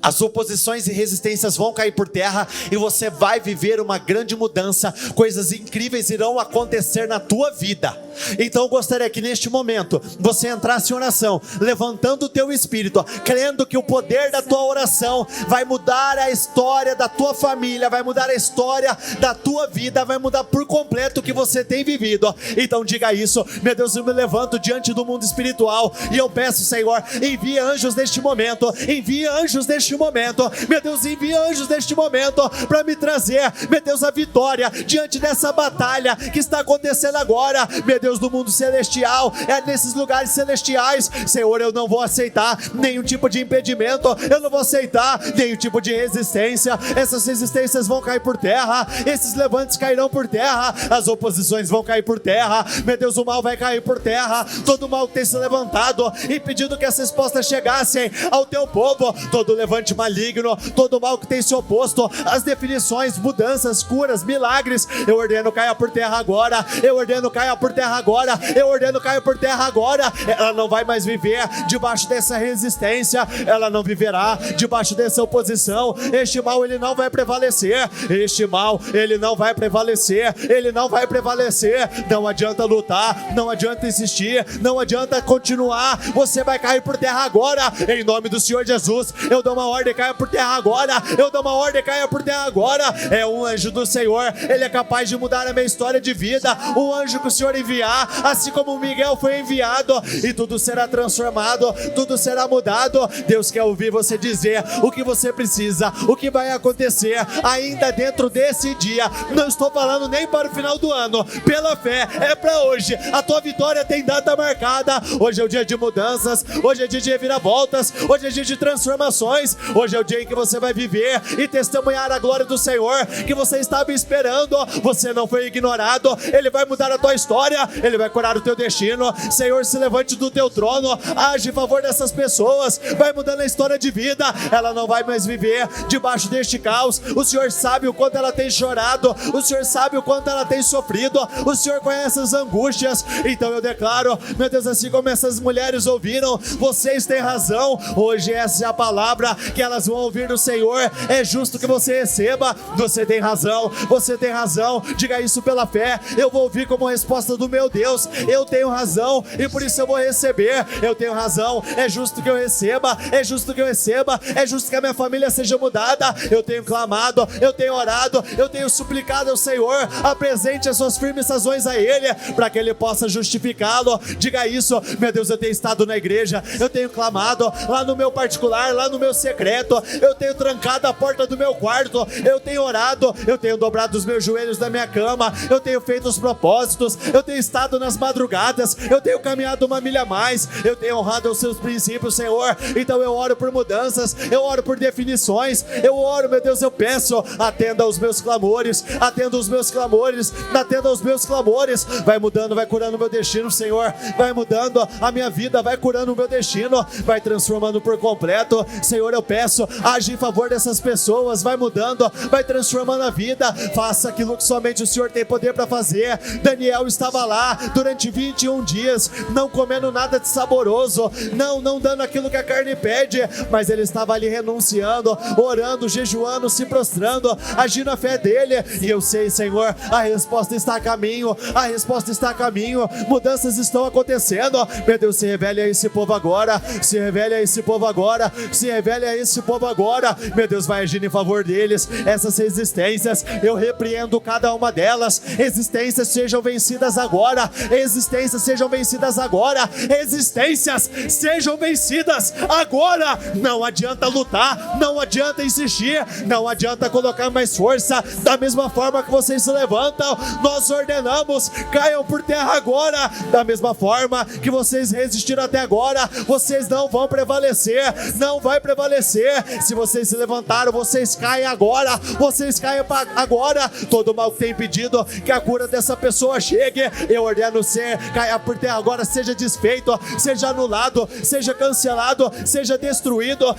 As oposições e resistências vão cair por terra, e você vai viver uma grande mudança. Coisas incríveis irão acontecer na tua vida. Então eu gostaria que neste momento você entrasse em oração, levantando o teu espírito, crendo que o poder da tua oração vai mudar a história da tua família, vai mudar a história da tua vida, vai mudar por completo o que você tem vivido. Então diga isso: meu Deus, eu me levanto diante do mundo espiritual e eu peço, Senhor, envia anjos neste momento, envia anjos neste momento, meu Deus, envia anjos neste momento para me trazer, meu Deus, a vitória diante dessa batalha que está acontecendo agora, meu Deus, do mundo celestial. É nesses lugares celestiais, Senhor, eu não vou aceitar nenhum tipo de impedimento, eu não vou aceitar nenhum tipo de resistência. Essas resistências vão cair por terra, esses levantes cairão por terra, as oposições vão cair por terra, meu Deus, o mal vai cair por terra, todo o mal que tem se levantado, impedindo que as respostas chegassem ao teu povo, todo levante maligno, todo o mal que tem se oposto, as definições, mudanças, curas, milagres, eu ordeno caia por terra agora, eu ordeno caia por terra agora, eu ordeno caia por terra agora. Ela não vai mais viver debaixo dessa resistência, ela não viverá debaixo dessa oposição. Este mal, ele não vai prevalecer, este mal, ele não vai prevalecer, ele não vai prevalecer. Não adianta lutar, não adianta insistir, não adianta continuar, você vai cair por terra agora, em nome do Senhor Jesus. Eu dou uma ordem, caia por terra agora, eu dou uma ordem, caia por terra agora. É um anjo do Senhor, ele é capaz de mudar a minha história de vida, um anjo que o Senhor enviar, assim como Miguel foi enviado, e tudo será transformado, tudo será mudado. Deus quer ouvir você dizer o que você precisa, o que vai acontecer ainda dentro desse dia. Não estou falando nem para o final do ano, pela fé, é para hoje. A tua vitória tem data marcada. Hoje é o dia de mudanças, hoje é dia de reviravoltas, hoje é dia de transformações, hoje é o dia em que você vai viver e testemunhar a glória do Senhor que você estava esperando. Você não foi ignorado, Ele vai mudar a tua história, Ele vai curar o teu destino. Senhor, se levante do teu trono, age em favor dessas pessoas, vai mudando a história de vida. Ela não vai mais viver debaixo deste caos. O Senhor sabe o quanto ela tem chorado, o Senhor sabe o quanto ela tem sofrido, o Senhor conhece as angústias. Então eu declaro, meu Deus, assim como essas mulheres ouviram, vocês têm razão. Hoje essa é a palavra que elas vão ouvir do Senhor. É justo que você receba. Você tem razão, você tem razão. Diga isso pela fé. Eu vou ouvir como resposta do meu Deus. Eu tenho razão e por isso eu vou receber. Eu tenho razão, é justo que eu receba, é justo que eu receba, é justo que a minha família seja mudada. Eu tenho clamado, eu tenho orado, eu tenho suplicado ao Senhor. Apresente as suas firmes razões a Ele, para que Ele possa justificá-lo. Diga isso, meu Deus, eu tenho estado na igreja, eu tenho clamado lá no meu particular, lá no meu secreto, eu tenho trancado a porta do meu quarto, eu tenho orado, eu tenho dobrado os meus joelhos da minha cama, eu tenho feito os propósitos, eu tenho estado nas madrugadas, eu tenho caminhado uma milha a mais, eu tenho honrado os seus princípios, Senhor. Então eu oro por mudanças, eu oro por definições, eu oro, meu Deus, eu peço, atenda aos meus clamores, atenda os meus clamores, atenda aos meus clamores. Vai mudando, vai curando o meu destino, Senhor, vai mudando a minha vida, vai curando o meu destino, vai transformando por completo. Senhor, eu peço, age em favor dessas pessoas, vai mudando, vai transformando a vida, faça aquilo que somente o Senhor tem poder para fazer. Daniel estava lá durante 21 dias, não comendo nada de saboroso, não dando aquilo que a carne pede, mas ele estava ali renunciando, orando, jejuando, se prostrando, agindo a fé dele. E eu sei, Senhor, a resposta está a caminho, a resposta está a caminho, mudanças estão acontecendo. Meu Deus, se revele a esse povo agora, se revele a esse povo agora, se revele a esse povo agora. Meu Deus, vai agir em favor deles. Essas resistências, eu repreendo cada uma delas. Resistências sejam vencidas agora, resistências sejam vencidas agora, resistências sejam vencidas agora. Não adianta lutar, não adianta insistir, não adianta colocar mais força. Da mesma forma que vocês se levantam, nós ordenamos, caiam por terra agora. Da mesma forma que vocês resistiram até agora, vocês não vão prevalecer, não vai prevalecer. Se vocês se levantaram, vocês caem agora, vocês caem agora. Todo mal que tem impedido que a cura dessa pessoa chegue, eu ordeno ser, caia por terra agora, seja desfeito, seja anulado, seja cancelado, seja destruído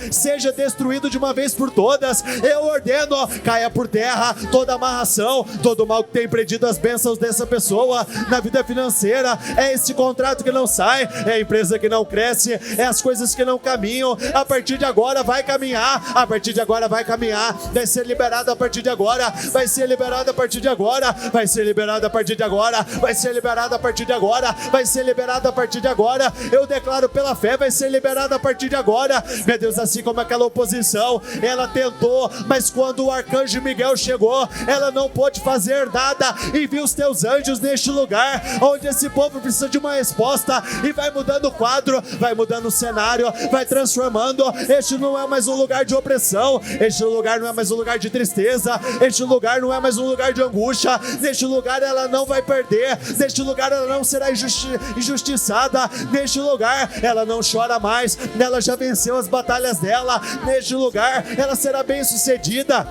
de uma vez por todas. Eu ordeno, caia por terra toda amarração, todo mal que tem impedido as bênçãos dessa pessoa na vida financeira. É esse contrato que não sai, é a empresa que não cresce, é as coisas que não caminham. A partir de agora vai caminhar, a partir de agora vai caminhar, vai ser liberado a partir de agora, vai ser liberado a partir de agora, vai ser liberado a partir de agora, vai ser liberado a partir de agora, vai ser liberado a partir de agora. Eu declaro pela fé, vai ser liberado a partir de agora. Meu Deus, assim como aquela oposição, ela tentou, mas quando o arcanjo Miguel chegou, ela não pôde fazer nada. Envia os teus anjos neste lugar, onde esse povo precisa de uma resposta, e vai mudando o quadro, vai mudando o cenário, vai transformando. Este não é mais um lugar de opressão, este lugar não é mais um lugar de tristeza, este lugar não é mais um lugar de angústia. Neste lugar ela não vai perder, neste lugar ela não será injustiçada, neste lugar ela não chora mais, ela já venceu as batalhas dela, neste lugar ela será bem sucedida.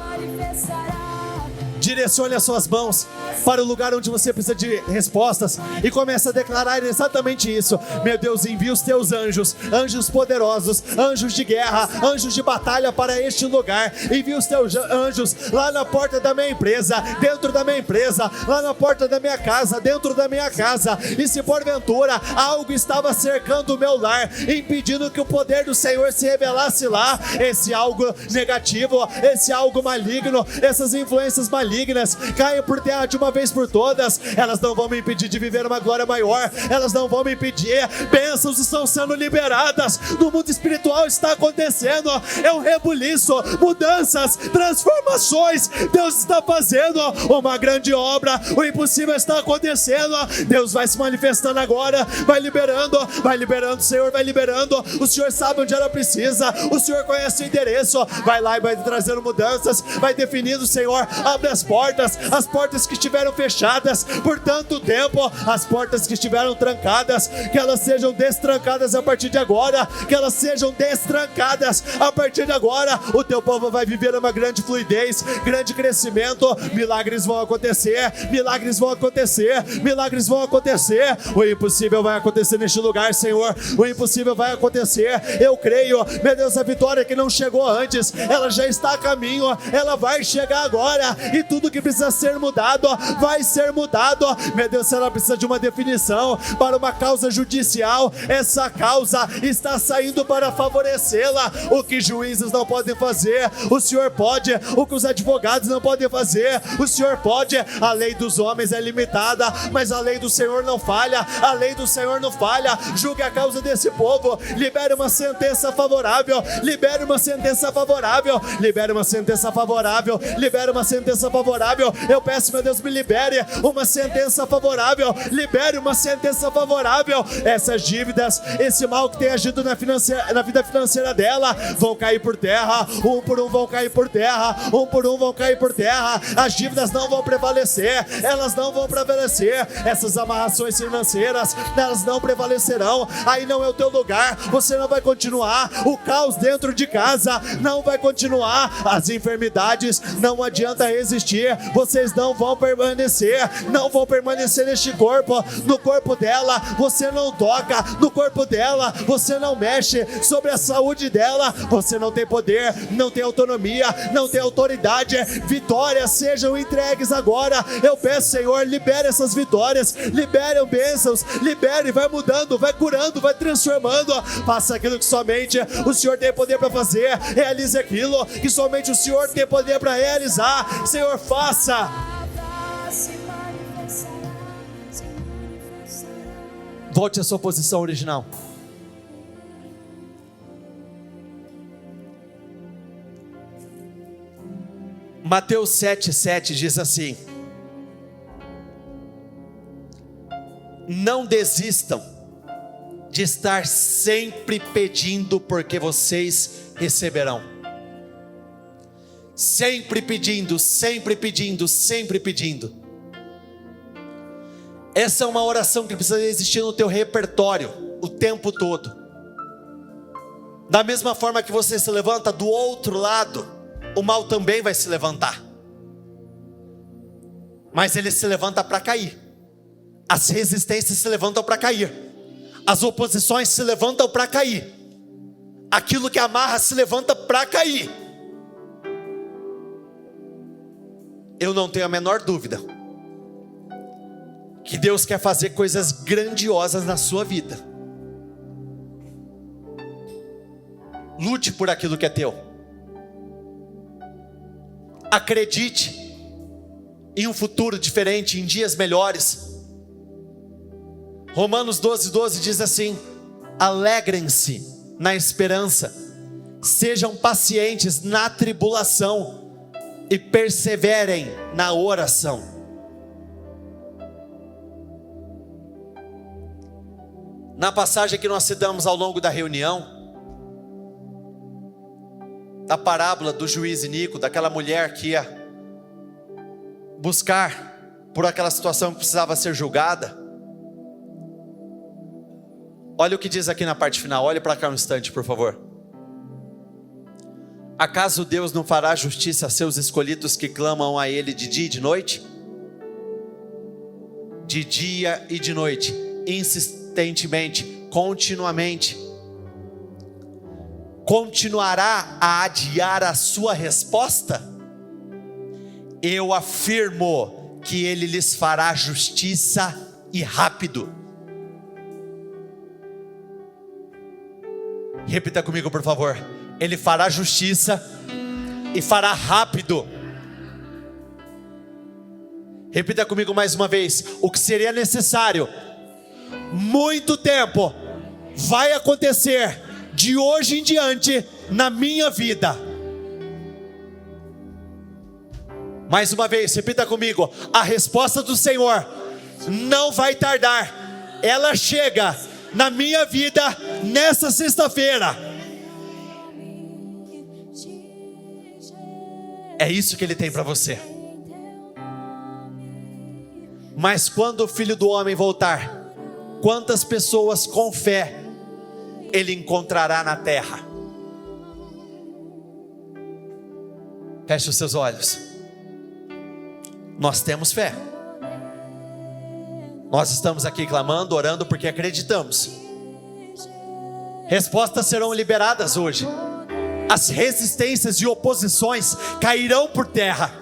Direcione as suas mãos para o lugar onde você precisa de respostas e comece a declarar exatamente isso. Meu Deus, envia os teus anjos, anjos poderosos, anjos de guerra, anjos de batalha para este lugar. Envia os teus anjos lá na porta da minha empresa, dentro da minha empresa, lá na porta da minha casa, dentro da minha casa. E se porventura algo estava cercando o meu lar, impedindo que o poder do Senhor se revelasse lá, esse algo negativo, esse algo maligno, essas influências malignas, caem por terra de uma vez por todas. Elas não vão me impedir de viver uma glória maior, elas não vão me impedir. Bênçãos estão sendo liberadas, no mundo espiritual está acontecendo, é um rebuliço, mudanças, transformações. Deus está fazendo uma grande obra, o impossível está acontecendo. Deus vai se manifestando agora, vai liberando, Senhor, vai liberando. O Senhor sabe onde ela precisa, o Senhor conhece o endereço, vai lá e vai trazendo mudanças, vai definindo, Senhor. Abre as as portas que estiveram fechadas por tanto tempo, as portas que estiveram trancadas, que elas sejam destrancadas a partir de agora, que elas sejam destrancadas a partir de agora. O teu povo vai viver uma grande fluidez, grande crescimento, milagres vão acontecer, milagres vão acontecer, milagres vão acontecer. O impossível vai acontecer neste lugar, Senhor, o impossível vai acontecer. Eu creio, meu Deus, a vitória que não chegou antes, ela já está a caminho, ela vai chegar agora, e tudo que precisa ser mudado, vai ser mudado. Meu Deus, se ela precisa de uma definição para uma causa judicial, essa causa está saindo para favorecê-la. O que juízes não podem fazer, o Senhor pode. O que os advogados não podem fazer, o Senhor pode. A lei dos homens é limitada, mas a lei do Senhor não falha, a lei do Senhor não falha. Julgue a causa desse povo, libere uma sentença favorável, libere uma sentença favorável, libere uma sentença favorável, libere uma sentença favorável. Eu peço, meu Deus, me libere uma sentença favorável, libere uma sentença favorável. Essas dívidas, esse mal que tem agido na vida financeira dela, vão cair por terra, um por um vão cair por terra, um por um vão cair por terra. As dívidas não vão prevalecer, elas não vão prevalecer. Essas amarrações financeiras, elas não prevalecerão. Aí não é o teu lugar, você não vai continuar. O caos dentro de casa não vai continuar. As enfermidades não adianta resistir, vocês não vão permanecer, não vão permanecer neste corpo. No corpo dela você não toca, no corpo dela você não mexe, sobre a saúde dela você não tem poder, não tem autonomia, não tem autoridade. Vitórias sejam entregues agora. Eu peço, Senhor, libere essas vitórias, libere bênçãos, libere, vai mudando, vai curando, vai transformando. Faça aquilo que somente o Senhor tem poder para fazer, realize aquilo que somente o Senhor tem poder para realizar. Senhor, faça. Volte à sua posição original. Mateus 7,7 diz assim: não desistam de estar sempre pedindo, porque vocês receberão. Sempre pedindo, sempre pedindo, sempre pedindo. Essa é uma oração que precisa existir no teu repertório o tempo todo. Da mesma forma que você se levanta, do outro lado o mal também vai se levantar, mas ele se levanta para cair. As resistências se levantam para cair, as oposições se levantam para cair, aquilo que amarra se levanta para cair. Eu não tenho a menor dúvida que Deus quer fazer coisas grandiosas na sua vida. Lute por aquilo que é teu. Acredite em um futuro diferente, em dias melhores. Romanos 12:12 diz assim: alegrem-se na esperança, sejam pacientes na tribulação e perseverem na oração. Na passagem que nós citamos ao longo da reunião, da parábola do juiz iníquo, daquela mulher que ia buscar por aquela situação que precisava ser julgada. Olha o que diz aqui na parte final, olhe para cá um instante, por favor. Acaso Deus não fará justiça a seus escolhidos que clamam a Ele de dia e de noite? De dia e de noite, insistentemente, continuamente. Continuará a adiar a sua resposta? Eu afirmo que Ele lhes fará justiça e rápido. Repita comigo, por favor. Ele fará justiça e fará rápido. Repita comigo mais uma vez. O que seria necessário, muito tempo, vai acontecer de hoje em diante na minha vida. Mais uma vez, repita comigo. A resposta do Senhor não vai tardar. Ela chega na minha vida nessa sexta-feira. É isso que Ele tem para você. Mas quando o Filho do Homem voltar, quantas pessoas com fé Ele encontrará na terra? Feche os seus olhos. Nós temos fé. Nós estamos aqui clamando, orando, porque acreditamos. Respostas serão liberadas hoje. As resistências e oposições cairão por terra.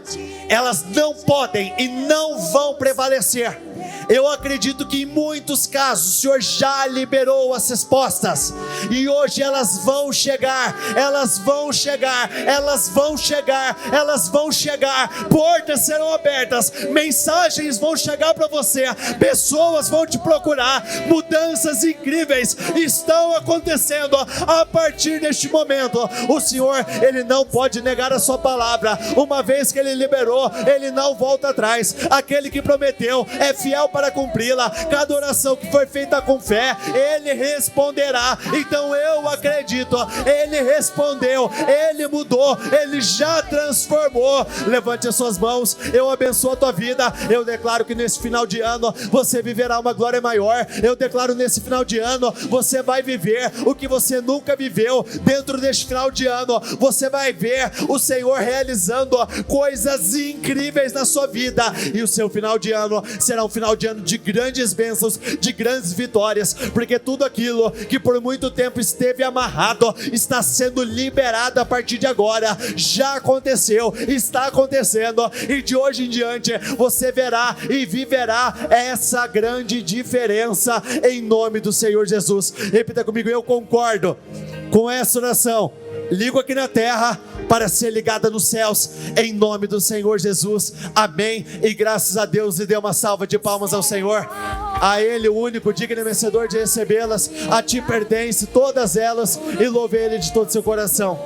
Elas não podem e não vão prevalecer. Eu acredito que em muitos casos o Senhor já liberou as respostas, e hoje elas vão chegar, elas vão chegar, elas vão chegar, elas vão chegar. Portas serão abertas, mensagens vão chegar para você, pessoas vão te procurar, mudanças incríveis estão acontecendo a partir deste momento. O Senhor, Ele não pode negar a sua palavra. Uma vez que Ele liberou, Ele não volta atrás. Aquele que prometeu é fiel para cumpri-la. Cada oração que foi feita com fé, Ele responderá. Então eu acredito, Ele respondeu, Ele mudou, Ele já transformou. Levante as suas mãos, eu abençoo a tua vida. Eu declaro que nesse final de ano você viverá uma glória maior. Eu declaro nesse final de ano você vai viver o que você nunca viveu. Dentro deste final de ano você vai ver o Senhor realizando coisas incríveis na sua vida, e o seu final de ano será um final de ano de grandes bênçãos, de grandes vitórias, porque tudo aquilo que por muito tempo esteve amarrado está sendo liberado a partir de agora. Já aconteceu, está acontecendo, e de hoje em diante você verá e viverá essa grande diferença em nome do Senhor Jesus. Repita comigo: eu concordo com essa oração. Ligo aqui na terra para ser ligada nos céus, em nome do Senhor Jesus, amém, e graças a Deus. E dê uma salva de palmas ao Senhor. A Ele, o único digno e vencedor de recebê-las, a Ti pertence todas elas, e louve Ele de todo o seu coração.